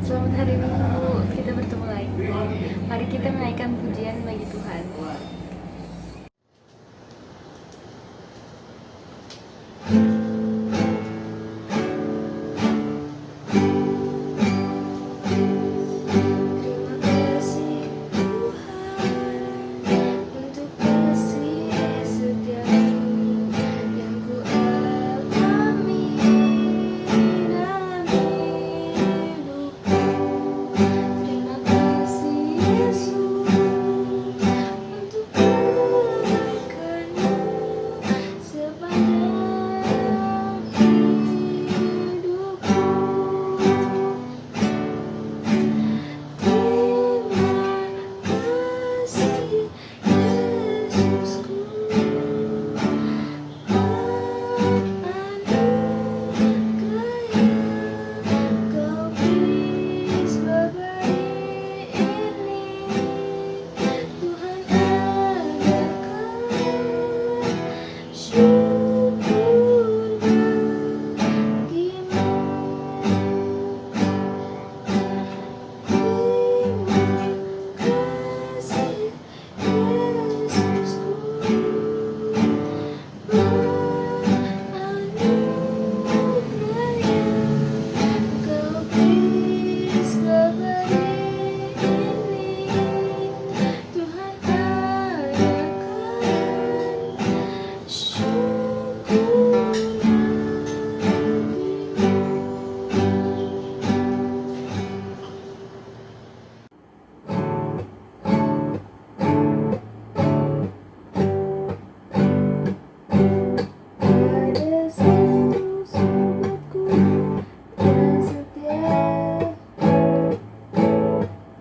Selamat hari Minggu, kita bertemu lagi. Mari kita menaikkan pujian bagi Tuhan. Terima kasih Tuhan untuk kasih setiamu yang ku alami dalam hidupku. Terima kasih Yesus untuk kebaikanmu sepanjang hidupku. Ada satu sahabatku yang setia,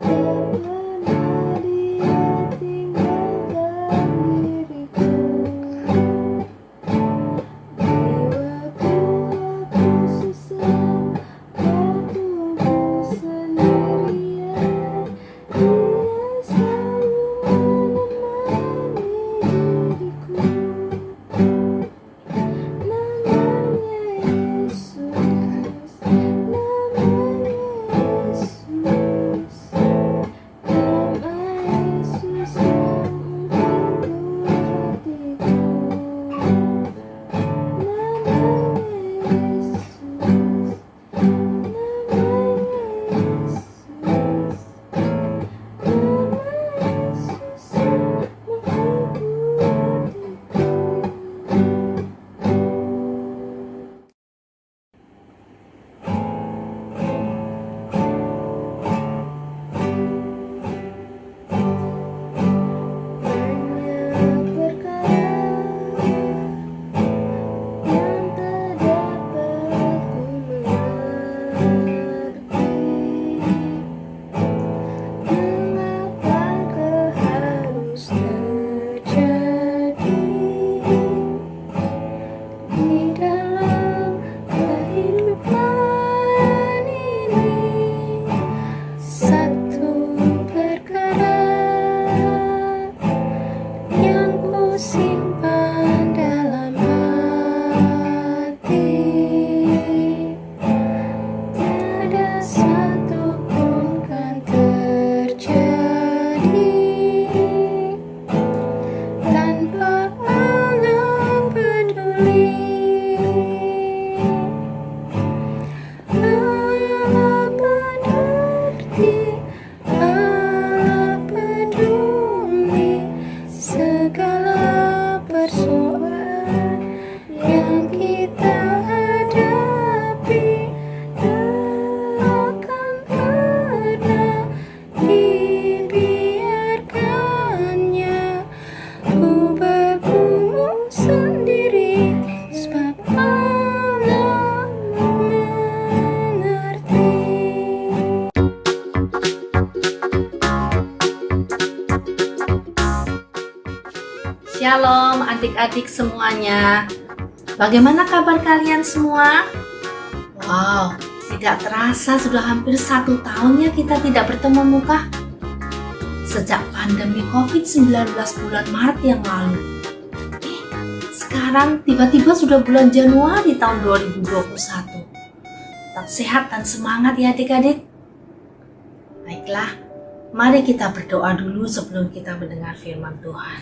tak pernah dia tinggalkan diriku. Di waktu aku susah, waktu ku sendirian, dia selalu menemani diriku. Banyak perkara yang tak dapat ku mengerti. Mengapakah harus terjadi di dalam kehidupan ini? Satu perkara yang ku simpan dalam hati, tiada satu pun kan terjadi tanpa Allah peduli. Allah mengerti, Allah peduli segala persoalan yang kita hadapi. Tak akan pernah dibiarkannya ku bergumul sendiri, sebab Allah mengerti. Shalom adik-adik semuanya. Bagaimana kabar kalian semua? Wow, tidak terasa sudah hampir 1 tahun ya kita tidak bertemu muka. Sejak pandemi COVID-19 bulan Maret yang lalu. Sekarang tiba-tiba sudah bulan Januari tahun 2021. Tetap sehat dan semangat ya adik-adik. Baiklah, mari kita berdoa dulu sebelum kita mendengar firman Tuhan.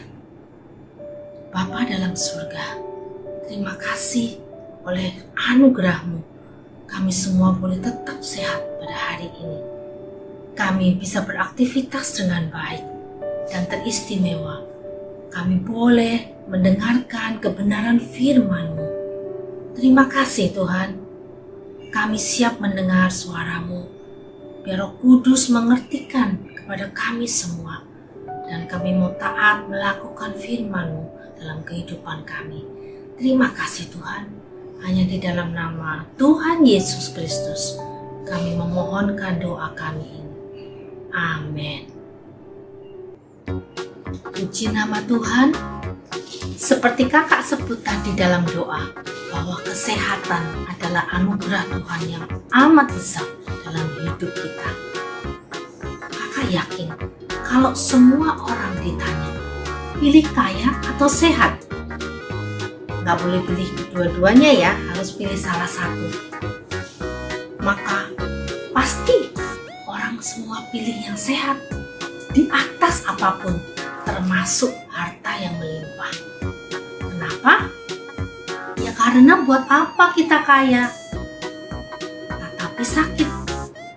Bapa dalam surga, terima kasih oleh anugerah-Mu, kami semua boleh tetap sehat pada hari ini. Kami bisa beraktivitas dengan baik dan teristimewa. Kami boleh mendengarkan kebenaran firman-Mu. Terima kasih Tuhan, kami siap mendengar suara-Mu. Biar Roh Kudus mengertikan kepada kami semua, dan kami mau taat melakukan firman-Mu dalam kehidupan kami. Terima kasih Tuhan, hanya di dalam nama Tuhan Yesus Kristus kami memohonkan doa kami ini. Amin. Puji nama Tuhan. Seperti kakak sebut tadi dalam doa, bahwa kesehatan adalah anugerah Tuhan yang amat besar dalam hidup kita. Kakak yakin kalau semua orang ditanya, pilih kaya atau sehat? Gak boleh pilih dua-duanya ya, harus pilih salah satu. Maka pasti orang semua pilih yang sehat di atas apapun, termasuk harta yang melimpah. Kenapa? Ya karena buat apa kita kaya tetapi sakit,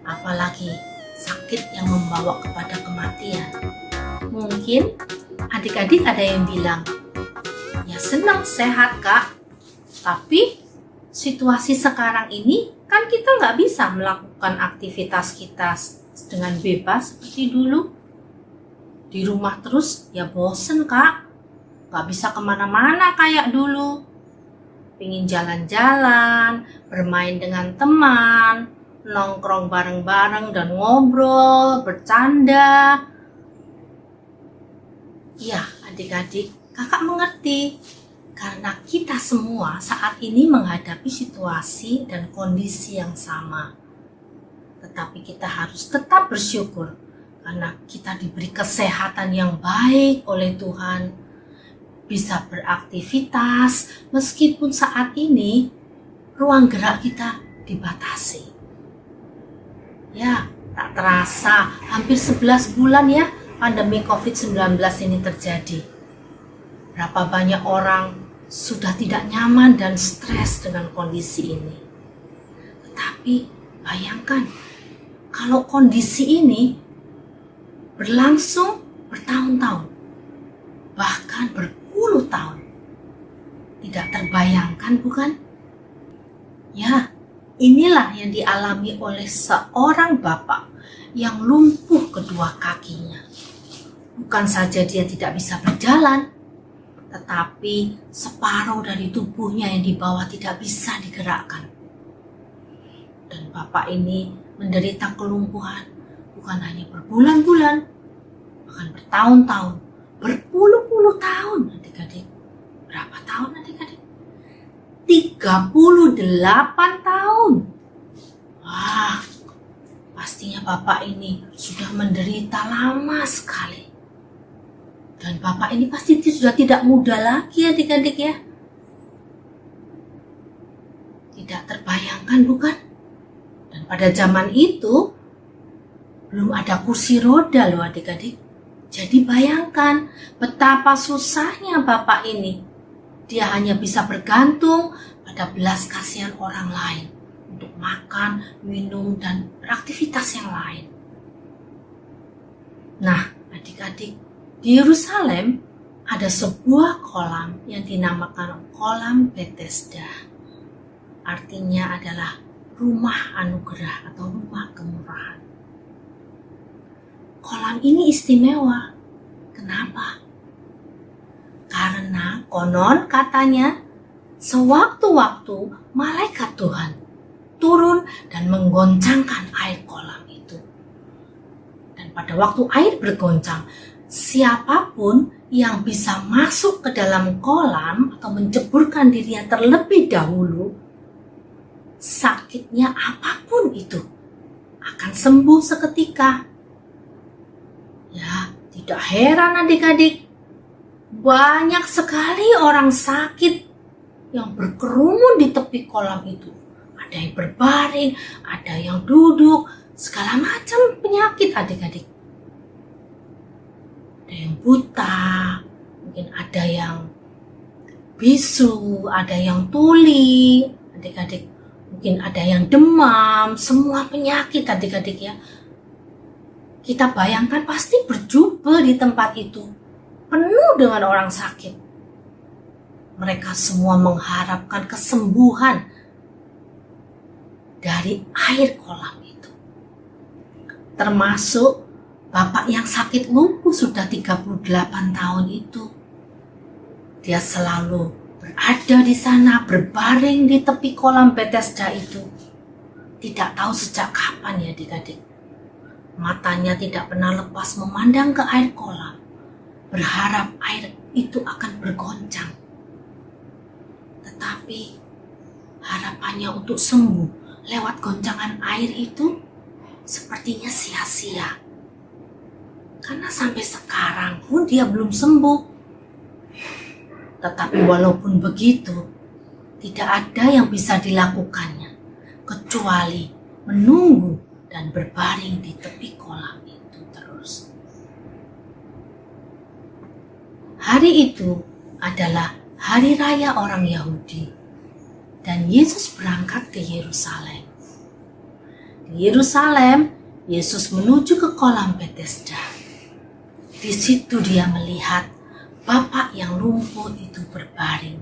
apalagi sakit yang membawa kepada kematian. Mungkin adik-adik ada yang bilang, ya senang sehat kak, tapi situasi sekarang ini kan kita nggak bisa melakukan aktivitas kita dengan bebas seperti dulu. Di rumah terus ya bosen kak, nggak bisa kemana-mana kayak dulu. Pingin jalan-jalan, bermain dengan teman, nongkrong bareng-bareng dan ngobrol, bercanda. Ya adik-adik, kakak mengerti. Karena kita semua saat ini menghadapi situasi dan kondisi yang sama. Tetapi kita harus tetap bersyukur karena kita diberi kesehatan yang baik oleh Tuhan. Bisa beraktivitas meskipun saat ini ruang gerak kita dibatasi. Ya, tak terasa hampir 11 bulan ya pandemi COVID-19 ini terjadi. Berapa banyak orang sudah tidak nyaman dan stres dengan kondisi ini. Tetapi bayangkan kalau kondisi ini berlangsung bertahun-tahun, bahkan berpuluh tahun. Tidak terbayangkan bukan? Ya, inilah yang dialami oleh seorang bapak yang lumpuh kedua kakinya. Bukan saja dia tidak bisa berjalan, tetapi separuh dari tubuhnya yang di bawah tidak bisa digerakkan. Dan bapak ini menderita kelumpuhan bukan hanya berbulan-bulan, bahkan bertahun-tahun, berpuluh-puluh tahun adik-adik. Berapa tahun adik-adik? 38 tahun. Wah, pastinya bapak ini sudah menderita lama sekali. Dan bapak ini pasti sudah tidak muda lagi adik-adik ya. Tidak terbayangkan bukan? Dan pada zaman itu belum ada kursi roda loh adik-adik. Jadi bayangkan betapa susahnya bapak ini. Dia hanya bisa bergantung pada belas kasihan orang lain untuk makan, minum, dan beraktivitas yang lain. Nah adik-adik, di Yerusalem ada sebuah kolam yang dinamakan kolam Bethesda. Artinya adalah rumah anugerah atau rumah kemurahan. Kolam ini istimewa. Kenapa? Karena konon katanya sewaktu-waktu malaikat Tuhan turun dan menggoncangkan air kolam itu. Dan pada waktu air bergoncang, siapapun yang bisa masuk ke dalam kolam atau menceburkan dirinya terlebih dahulu, sakitnya apapun itu akan sembuh seketika. Ya, tidak heran adik-adik, banyak sekali orang sakit yang berkerumun di tepi kolam itu. Ada yang berbaring, ada yang duduk, segala macam penyakit adik-adik. Ada yang buta, mungkin ada yang bisu, ada yang tuli, adik-adik. Mungkin ada yang demam, semua penyakit adik-adik ya. Kita bayangkan pasti berjubel di tempat itu, penuh dengan orang sakit. Mereka semua mengharapkan kesembuhan dari air kolam itu. Termasuk bapak yang sakit lumpuh sudah 38 tahun itu. Dia selalu berada di sana, berbaring di tepi kolam Bethesda itu. Tidak tahu sejak kapan ya adik-adik. Matanya tidak pernah lepas memandang ke air kolam, berharap air itu akan bergoncang. Tetapi harapannya untuk sembuh lewat goncangan air itu sepertinya sia-sia. Karena sampai sekarang pun dia belum sembuh. Tetapi walaupun begitu, tidak ada yang bisa dilakukannya kecuali menunggu dan berbaring di tepi kolam itu terus. Hari itu adalah hari raya orang Yahudi dan Yesus berangkat ke Yerusalem. Di Yerusalem, Yesus menuju ke kolam Bethesda. Di situ dia melihat bapak yang lumpuh itu berbaring.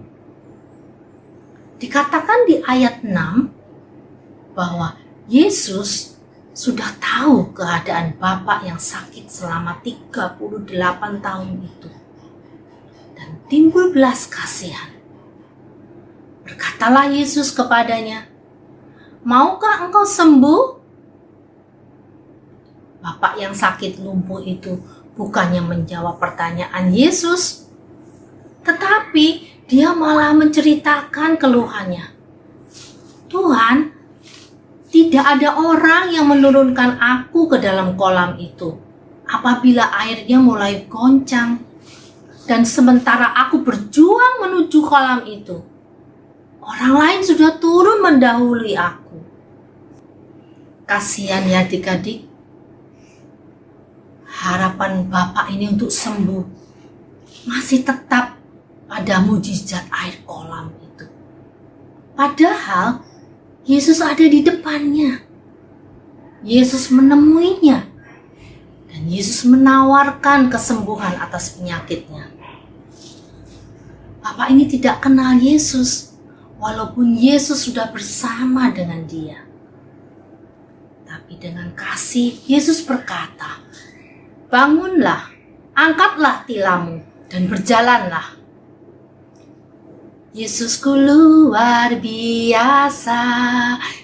Dikatakan di ayat 6 bahwa Yesus sudah tahu keadaan bapak yang sakit selama 38 tahun itu. Dan timbul belas kasihan. Berkatalah Yesus kepadanya, "Maukah engkau sembuh?" Bapak yang sakit lumpuh itu bukannya menjawab pertanyaan Yesus, tetapi dia malah menceritakan keluhannya. "Tuhan, tidak ada orang yang menurunkan aku ke dalam kolam itu apabila airnya mulai goncang. Dan sementara aku berjuang menuju kolam itu, orang lain sudah turun mendahului aku." Kasihan ya adik-adik. Harapan bapak ini untuk sembuh masih tetap pada mujizat air kolam itu. Padahal Yesus ada di depannya. Yesus menemuinya. Dan Yesus menawarkan kesembuhan atas penyakitnya. Bapak ini tidak kenal Yesus, walaupun Yesus sudah bersama dengan dia. Tapi dengan kasih, Yesus berkata, "Bangunlah, angkatlah tilammu, dan berjalanlah." Yesusku luar biasa,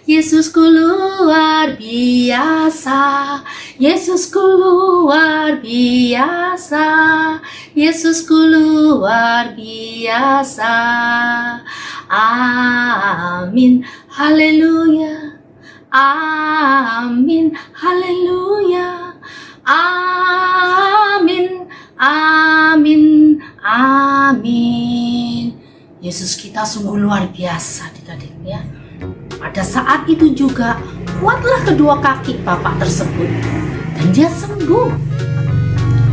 Yesusku luar biasa, Yesusku luar biasa, Yesusku luar biasa. Amin, haleluya, amin, haleluya. Amin, amin, amin. Yesus kita sungguh luar biasa adik-adik ya. Pada saat itu juga kuatlah kedua kaki bapak tersebut dan dia sembuh.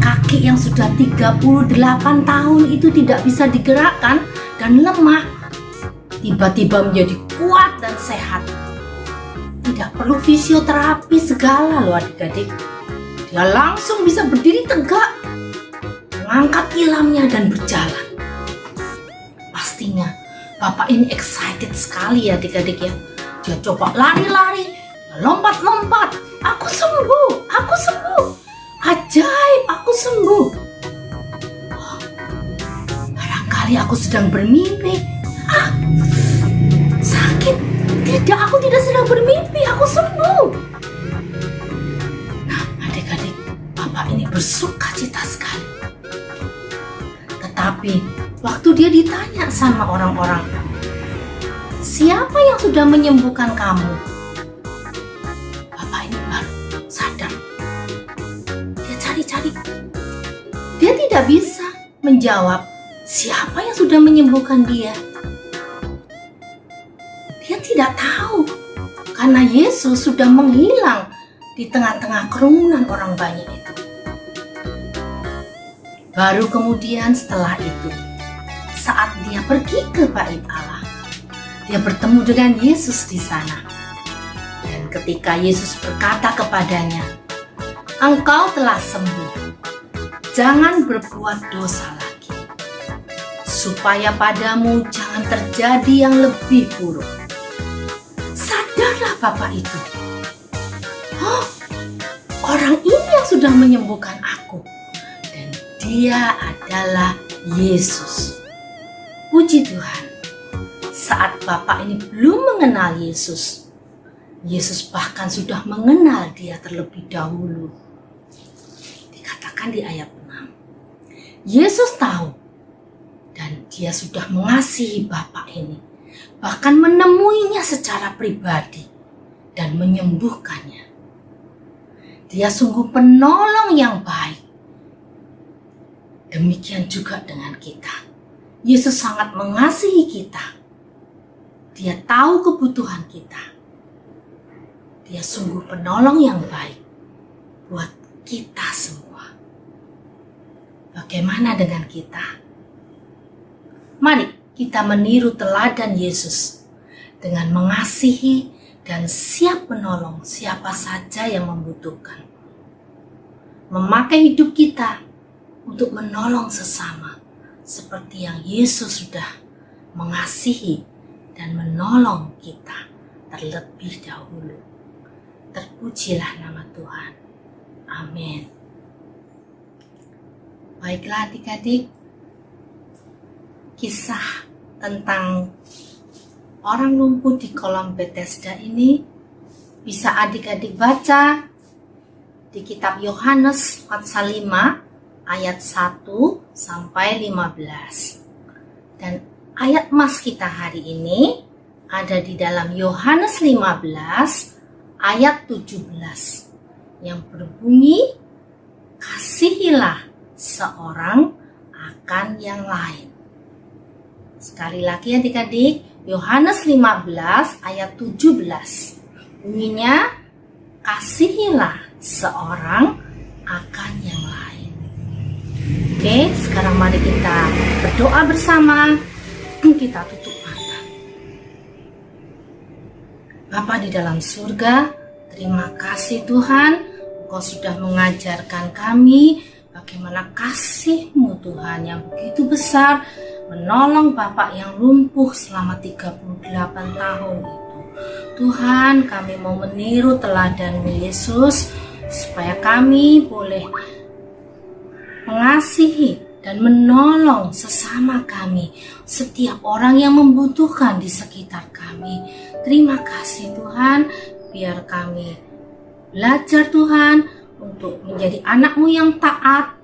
Kaki yang sudah 38 tahun itu tidak bisa digerakkan dan lemah, tiba-tiba menjadi kuat dan sehat. Tidak perlu fisioterapi segala loh adik-adik. Dia langsung bisa berdiri tegak, mengangkat tilamnya dan berjalan. Pastinya bapak ini excited sekali ya adik-adik ya. Dia coba lari-lari, lompat-lompat. Aku sembuh, aku sembuh. Ajaib, aku sembuh. Oh, barangkali aku sedang bermimpi. Sakit. Tidak, aku tidak sedang bermimpi, aku sembuh. Bapak ini bersukacita sekali. Tetapi waktu dia ditanya sama orang-orang, "Siapa yang sudah menyembuhkan kamu?" Bapak ini baru sadar. Dia cari-cari. Dia tidak bisa menjawab siapa yang sudah menyembuhkan dia. Dia tidak tahu karena Yesus sudah menghilang di tengah-tengah kerumunan orang banyak itu. Baru kemudian setelah itu, saat dia pergi ke bait Allah, dia bertemu dengan Yesus di sana. Dan ketika Yesus berkata kepadanya, "Engkau telah sembuh, jangan berbuat dosa lagi, supaya padamu jangan terjadi yang lebih buruk." Sadarlah bapak itu, "Oh, orang ini yang sudah menyembuhkan aku, dan dia adalah Yesus." Puji Tuhan, saat bapak ini belum mengenal Yesus, Yesus bahkan sudah mengenal dia terlebih dahulu. Dikatakan di ayat 6, Yesus tahu dan dia sudah mengasihi bapak ini, bahkan menemuinya secara pribadi dan menyembuhkannya. Dia sungguh penolong yang baik. Demikian juga dengan kita. Yesus sangat mengasihi kita. Dia tahu kebutuhan kita. Dia sungguh penolong yang baik buat kita semua. Bagaimana dengan kita? Mari kita meniru teladan Yesus dengan mengasihi dan siap menolong siapa saja yang membutuhkan. Memakai hidup kita untuk menolong sesama, seperti yang Yesus sudah mengasihi dan menolong kita terlebih dahulu. Terpujilah nama Tuhan. Amin. Baiklah adik-adik, kisah tentang orang lumpuh di kolam Bethesda ini bisa adik-adik baca di kitab Yohanes pasal 5 ayat 1 sampai 15. Dan ayat emas kita hari ini ada di dalam Yohanes 15 ayat 17 yang berbunyi, "Kasihilah seorang akan yang lain." Sekali lagi adik-adik, Yohanes 15 ayat 17. Bunyinya, "Kasihilah seorang akan yang lain." Oke, sekarang mari kita berdoa bersama. Kita tutup mata. Bapa di dalam surga, terima kasih Tuhan, Engkau sudah mengajarkan kami bagaimana kasih-Mu Tuhan yang begitu besar menolong Bapak yang lumpuh selama 38 tahun itu. Tuhan, kami mau meniru teladan-Mu Yesus supaya kami boleh mengasihi dan menolong sesama kami, setiap orang yang membutuhkan di sekitar kami. Terima kasih Tuhan, biar kami belajar Tuhan untuk menjadi anak-Mu yang taat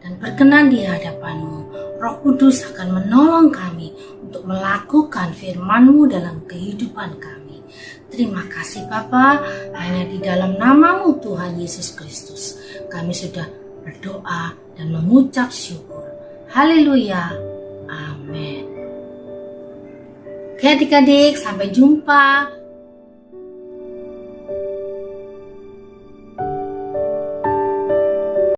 dan berkenan di hadapan-Mu. Roh Kudus akan menolong kami untuk melakukan firman-Mu dalam kehidupan kami. Terima kasih Bapa, hanya di dalam nama-Mu Tuhan Yesus Kristus kami sudah berdoa dan mengucap syukur. Haleluya. Amin. Oke adik-adik, sampai jumpa